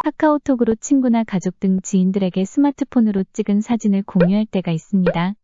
카카오톡으로 친구나 가족 등 지인들에게 스마트폰으로 찍은 사진을 공유할 때가 있습니다.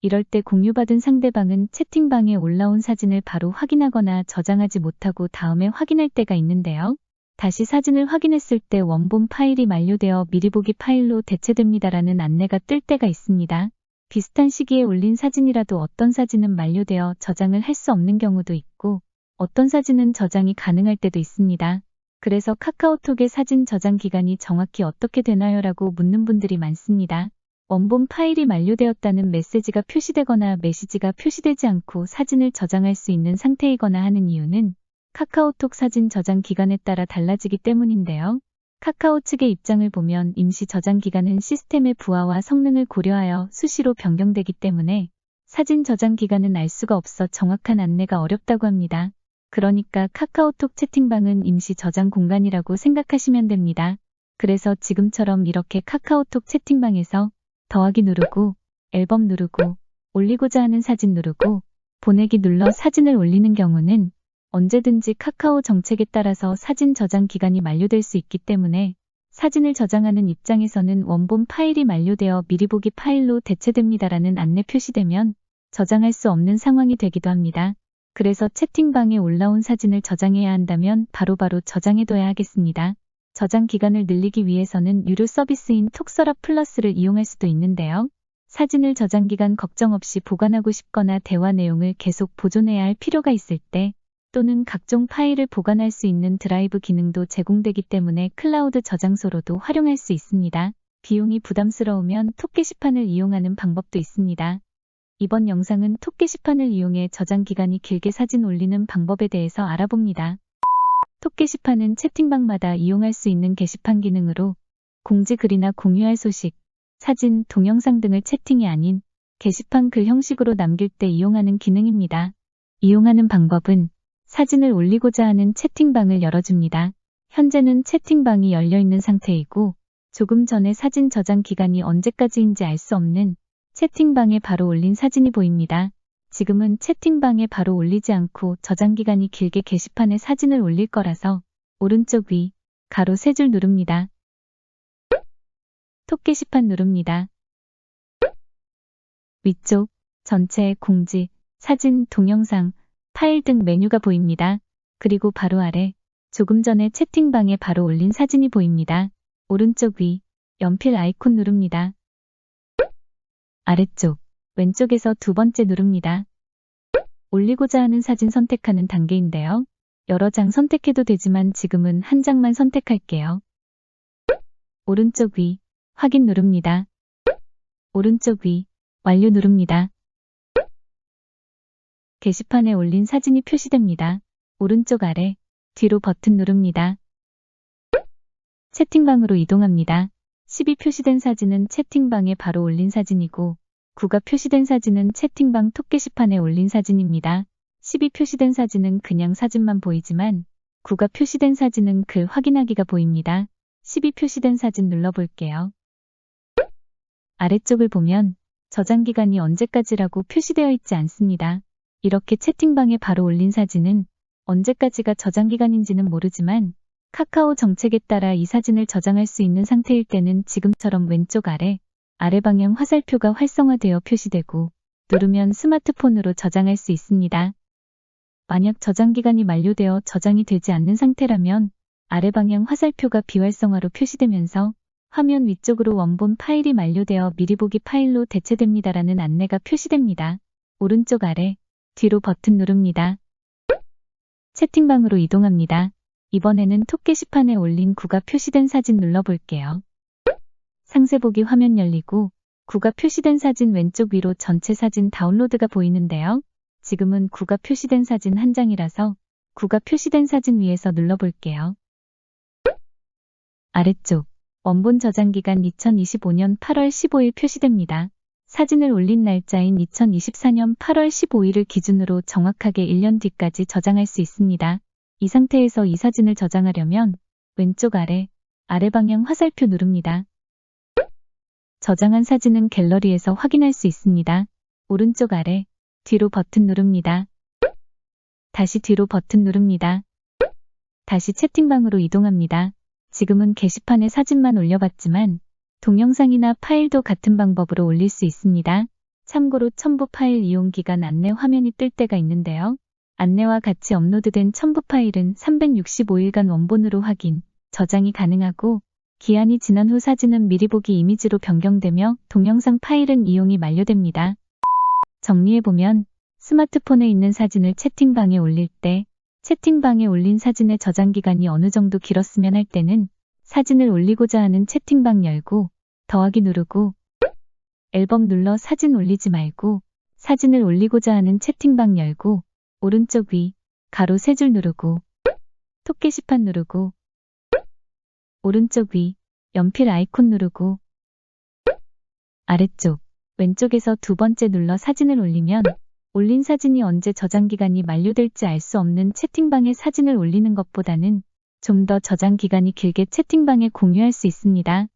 이럴 때 공유받은 상대방은 채팅방에 올라온 사진을 바로 확인하거나 저장하지 못하고 다음에 확인할 때가 있는데요. 다시 사진을 확인했을 때 원본 파일이 만료되어 미리 보기 파일로 대체됩니다라는 안내가 뜰 때가 있습니다. 비슷한 시기에 올린 사진이라도 어떤 사진은 만료되어 저장을 할 수 없는 경우도 있고 어떤 사진은 저장이 가능할 때도 있습니다. 그래서 카카오톡의 사진 저장 기간이 정확히 어떻게 되나요? 라고 묻는 분들이 많습니다. 원본 파일이 만료되었다는 메시지가 표시되거나 메시지가 표시되지 않고 사진을 저장할 수 있는 상태이거나 하는 이유는 카카오톡 사진 저장 기간에 따라 달라지기 때문인데요. 카카오 측의 입장을 보면 임시 저장 기간은 시스템의 부하와 성능을 고려하여 수시로 변경되기 때문에 사진 저장 기간은 알 수가 없어 정확한 안내가 어렵다고 합니다. 그러니까 카카오톡 채팅방은 임시 저장 공간이라고 생각하시면 됩니다. 그래서 지금처럼 이렇게 카카오톡 채팅방에서 더하기 누르고 앨범 누르고 올리고자 하는 사진 누르고 보내기 눌러 사진을 올리는 경우는 언제든지 카카오 정책에 따라서 사진 저장 기간이 만료될 수 있기 때문에 사진을 저장하는 입장에서는 원본 파일이 만료되어 미리 보기 파일로 대체됩니다라는 안내 표시되면 저장할 수 없는 상황이 되기도 합니다. 그래서 채팅방에 올라온 사진을 저장해야 한다면 바로바로 저장해둬야 하겠습니다. 저장 기간을 늘리기 위해서는 유료 서비스인 톡서랍 플러스를 이용할 수도 있는데요. 사진을 저장 기간 걱정 없이 보관하고 싶거나 대화 내용을 계속 보존해야 할 필요가 있을 때 또는 각종 파일을 보관할 수 있는 드라이브 기능도 제공되기 때문에 클라우드 저장소로도 활용할 수 있습니다. 비용이 부담스러우면 톡 게시판을 이용하는 방법도 있습니다. 이번 영상은 톡 게시판을 이용해 저장 기간이 길게 사진 올리는 방법에 대해서 알아봅니다. 톡 게시판은 채팅방마다 이용할 수 있는 게시판 기능으로 공지 글이나 공유할 소식, 사진, 동영상 등을 채팅이 아닌 게시판 글 형식으로 남길 때 이용하는 기능입니다. 이용하는 방법은 사진을 올리고자 하는 채팅방을 열어줍니다. 현재는 채팅방이 열려있는 상태이고 조금 전에 사진 저장 기간이 언제까지인지 알 수 없는 채팅방에 바로 올린 사진이 보입니다. 지금은 채팅방에 바로 올리지 않고 저장 기간이 길게 게시판에 사진을 올릴 거라서 오른쪽 위 가로 3줄 누릅니다. 톡 게시판 누릅니다. 위쪽 전체 공지, 사진, 동영상, 파일 등 메뉴가 보입니다. 그리고 바로 아래 조금 전에 채팅방에 바로 올린 사진이 보입니다. 오른쪽 위 연필 아이콘 누릅니다. 아래쪽 왼쪽에서 두 번째 누릅니다. 올리고자 하는 사진 선택하는 단계인데요. 여러 장 선택해도 되지만 지금은 한 장만 선택할게요. 오른쪽 위 확인 누릅니다. 오른쪽 위 완료 누릅니다. 게시판에 올린 사진이 표시됩니다. 오른쪽 아래 뒤로 버튼 누릅니다. 채팅방으로 이동합니다. 10이 표시된 사진은 채팅방에 바로 올린 사진이고 9가 표시된 사진은 채팅방 톡 게시판에 올린 사진입니다. 10이 표시된 사진은 그냥 사진만 보이지만 9가 표시된 사진은 글 확인하기가 보입니다. 10이 표시된 사진 눌러볼게요. 아래쪽을 보면 저장 기간이 언제까지라고 표시되어 있지 않습니다. 이렇게 채팅방에 바로 올린 사진은 언제까지가 저장 기간인지는 모르지만 카카오 정책에 따라 이 사진을 저장할 수 있는 상태일 때는 지금처럼 왼쪽 아래 방향 화살표가 활성화되어 표시되고 누르면 스마트폰으로 저장할 수 있습니다. 만약 저장 기간이 만료되어 저장이 되지 않는 상태라면 아래 방향 화살표가 비활성화로 표시되면서 화면 위쪽으로 원본 파일이 만료되어 미리 보기 파일로 대체됩니다라는 안내가 표시됩니다. 오른쪽 아래 뒤로 버튼 누릅니다. 채팅방으로 이동합니다. 이번에는 톡 게시판에 올린 9가 표시된 사진 눌러볼게요. 상세 보기 화면 열리고 9가 표시된 사진 왼쪽 위로 전체 사진 다운로드가 보이는데요. 지금은 9가 표시된 사진 한 장이라서 9가 표시된 사진 위에서 눌러볼게요. 아래쪽 원본 저장 기간 2025년 8월 15일 표시됩니다. 사진을 올린 날짜인 2024년 8월 15일을 기준으로 정확하게 1년 뒤까지 저장할 수 있습니다. 이 상태에서 이 사진을 저장하려면 왼쪽 아래 방향 화살표 누릅니다. 저장한 사진은 갤러리에서 확인할 수 있습니다. 오른쪽 아래 뒤로 버튼 누릅니다. 다시 뒤로 버튼 누릅니다. 다시 채팅방으로 이동합니다. 지금은 게시판에 사진만 올려봤지만 동영상이나 파일도 같은 방법으로 올릴 수 있습니다. 참고로 첨부 파일 이용 기간 안내 화면이 뜰 때가 있는데요. 안내와 같이 업로드된 첨부 파일은 365일간 원본으로 확인, 저장이 가능하고 기한이 지난 후 사진은 미리 보기 이미지로 변경되며 동영상 파일은 이용이 만료됩니다. 정리해보면 스마트폰에 있는 사진을 채팅방에 올릴 때 채팅방에 올린 사진의 저장 기간이 어느 정도 길었으면 할 때는 사진을 올리고자 하는 채팅방 열고 더하기 누르고 앨범 눌러 사진 올리지 말고 사진을 올리고자 하는 채팅방 열고 오른쪽 위 가로 3줄 누르고 톡 게시판 누르고 오른쪽 위 연필 아이콘 누르고 아래쪽 왼쪽에서 두 번째 눌러 사진을 올리면 올린 사진이 언제 저장 기간이 만료될지 알 수 없는 채팅방에 사진을 올리는 것보다는 좀 더 저장 기간이 길게 채팅방에 공유할 수 있습니다.